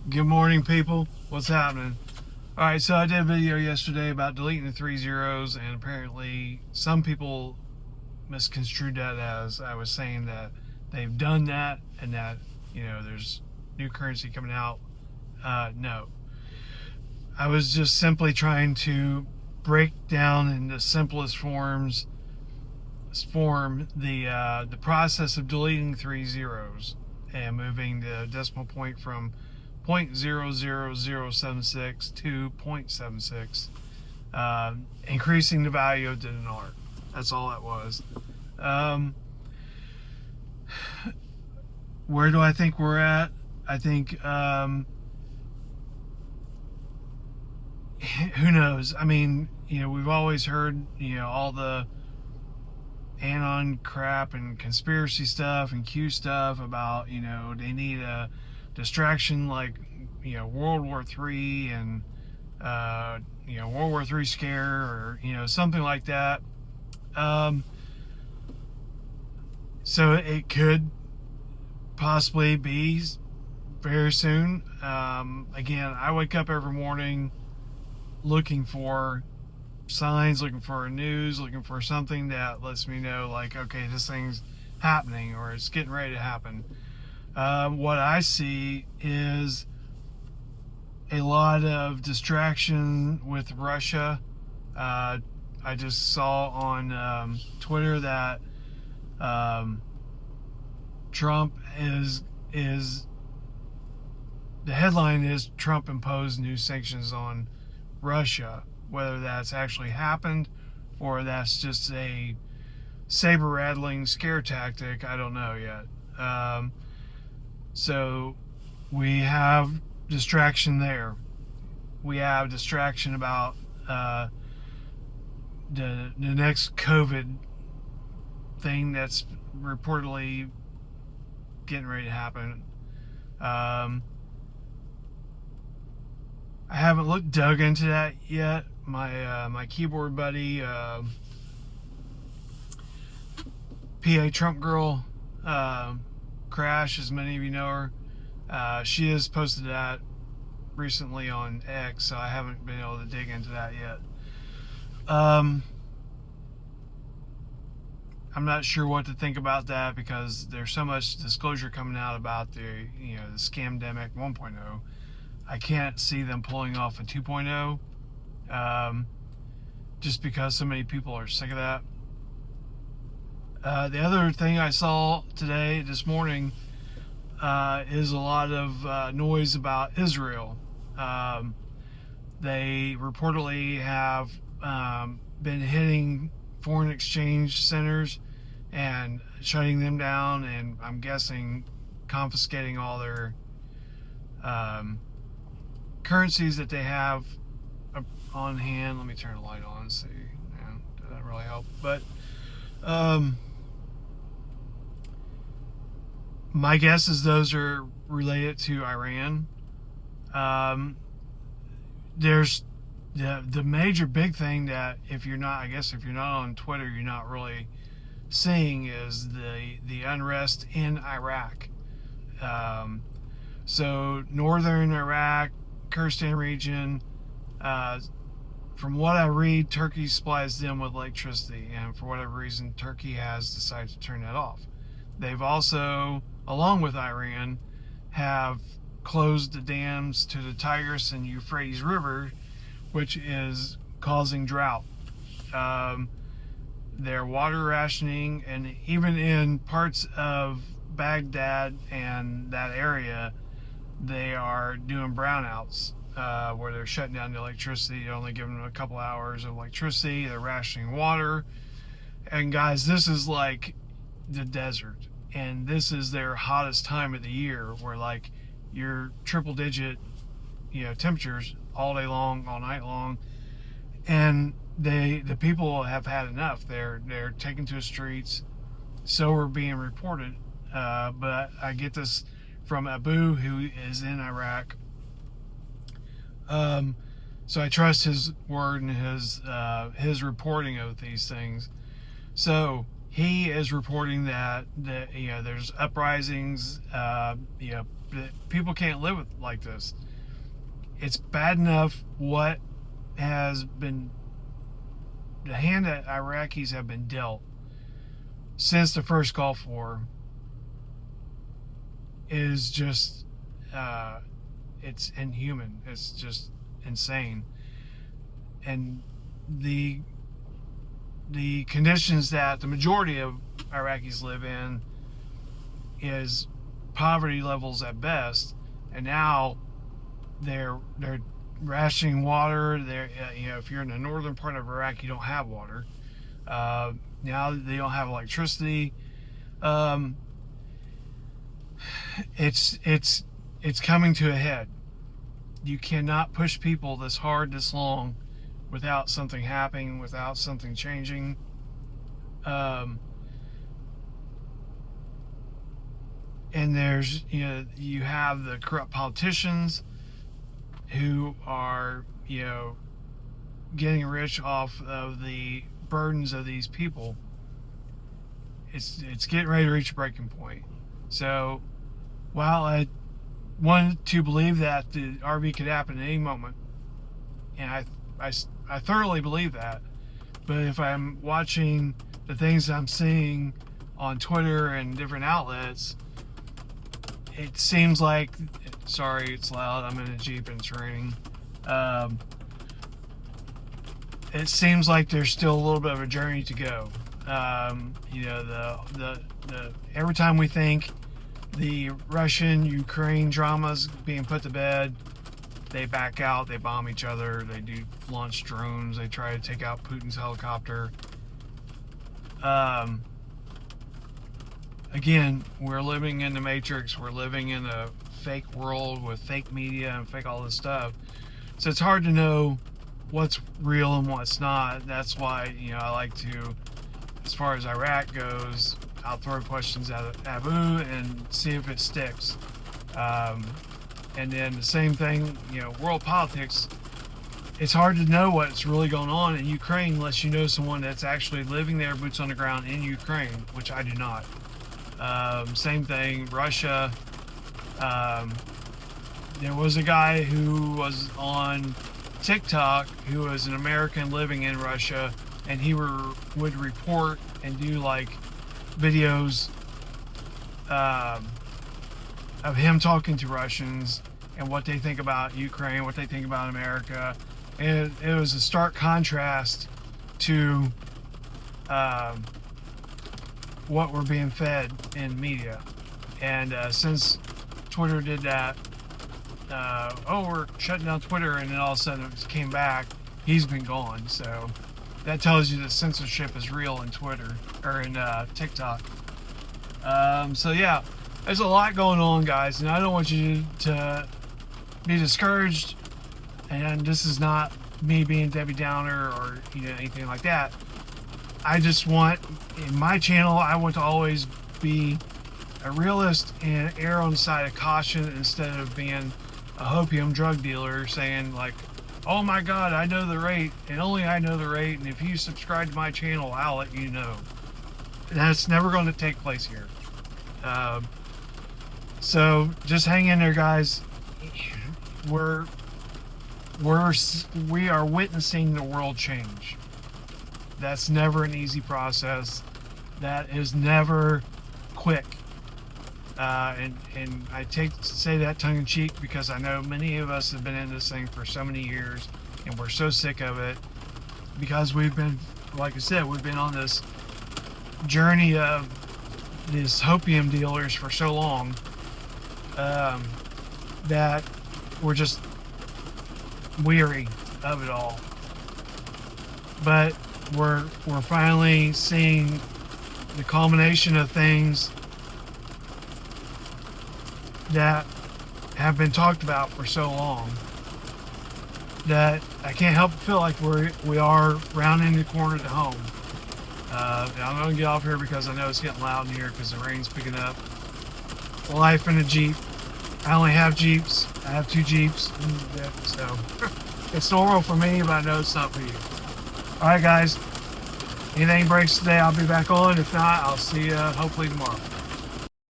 Good morning, people. What's happening? All right, so I did a video yesterday about deleting the 3 zeros, and apparently some people misconstrued that as I was saying that they've done that and that, there's new currency coming out. No. I was just simply trying to break down in the simplest form the process of deleting 3 zeros and moving the decimal point from 0.00076 to 0.76, increasing the value of the dinar. That's all that was. Um, where do I think we're at? I think, who knows? I mean, we've always heard, all the anon crap and conspiracy stuff and Q stuff about, they need a distraction like, World War III and, World War III scare or, something like that. So it could possibly be very soon. Again, I wake up every morning looking for signs, looking for news, looking for something that lets me know, like, okay, this thing's happening or it's getting ready to happen. What I see is a lot of distraction with Russia. I just saw on Twitter that Trump is the headline is Trump imposed new sanctions on Russia. Whether that's actually happened or that's just a saber rattling scare tactic, I don't know yet. So we have distraction there. We have distraction about the next COVID thing that's reportedly getting ready to happen. I haven't dug into that yet. My keyboard buddy, PA Trump Girl, Crash, as many of you know her, she has posted that recently on X, so I haven't been able to dig into that yet. I'm not sure what to think about that because there's so much disclosure coming out about the scamdemic 1.0. I can't see them pulling off a 2.0, just because so many people are sick of that. The other thing I saw this morning, is a lot of noise about Israel. They reportedly have been hitting foreign exchange centers and shutting them down, and I'm guessing confiscating all their currencies that they have on hand. Let me turn the light on and see. Yeah, that doesn't really help. But my guess is those are related to Iran. There's the major big thing that if you're not on Twitter, you're not really seeing is the unrest in Iraq. So northern Iraq, Kurdistan region, from what I read, Turkey supplies them with electricity, and for whatever reason, Turkey has decided to turn that off. They've also, along with Iran, have closed the dams to the Tigris and Euphrates River, which is causing drought. They're water rationing, and even in parts of Baghdad and that area, they are doing brownouts, where they're shutting down the electricity, only giving them a couple hours of electricity. They're rationing water. And guys, this is like the desert, and this is their hottest time of the year, where like your triple digit temperatures all day long, all night long, and the people have had enough. They're taken to the streets. So are being reported, but I get this from Abu, who is in Iraq. So I trust his word and his reporting of these things. So he is reporting that there's uprisings, People can't live like this. It's bad enough what has been, the hand that Iraqis have been dealt since the first Gulf War is just, it's inhuman. It's just insane. And the conditions that the majority of Iraqis live in is poverty levels at best, and now they're rationing water. They're, if you're in the northern part of Iraq, you don't have water. Now they don't have electricity. It's coming to a head. You cannot push people this hard, this long, without something happening, without something changing. And there's, you have the corrupt politicians who are, getting rich off of the burdens of these people. It's getting ready to reach a breaking point. So while I wanted to believe that the RV could happen at any moment, and I thoroughly believe that, but if I'm watching the things I'm seeing on Twitter and different outlets, it seems like, sorry, it's loud, I'm in a Jeep and it's raining. It seems like there's still a little bit of a journey to go. Every time we think the Russian-Ukraine drama's being put to bed, they back out, they bomb each other, they do launch drones, they try to take out Putin's helicopter. Again, we're living in the Matrix, we're living in a fake world with fake media and fake all this stuff. So it's hard to know what's real and what's not. That's why, I like to, as far as Iraq goes, I'll throw questions at Abu and see if it sticks. And then the same thing, world politics, it's hard to know what's really going on in Ukraine unless you know someone that's actually living there, boots on the ground in Ukraine, which I do not. Same thing, Russia. There was a guy who was on TikTok who was an American living in Russia, and he would report and do like videos of him talking to Russians and what they think about Ukraine, what they think about America. And it was a stark contrast to what we're being fed in media. And since Twitter did that, we're shutting down Twitter, and then all of a sudden it came back, he's been gone. So that tells you that censorship is real in Twitter, or in TikTok. So yeah, there's a lot going on, guys, and I don't want you to be discouraged. And this is not me being Debbie Downer or anything like that. I just want, in my channel, I want to always be a realist and err on the side of caution instead of being a hopium drug dealer saying like, oh my God, I know the rate, and only I know the rate, and if you subscribe to my channel, I'll let you know. That's never going to take place here. So just hang in there, guys. We are witnessing the world change. That's never an easy process. That is never quick. And I say that tongue in cheek because I know many of us have been in this thing for so many years, and we're so sick of it because we've been, like I said, we've been on this journey of these hopium dealers for so long that we're just weary of it all. But we're finally seeing the culmination of things that have been talked about for so long that I can't help but feel like we are rounding the corner to home. I'm going to get off here because I know it's getting loud in here because the rain's picking up. Life in a Jeep. I only have Jeeps. I have 2 Jeeps. So it's normal for me, but I know it's not for you. Alright guys, anything breaks today, I'll be back on. If not, I'll see you hopefully tomorrow.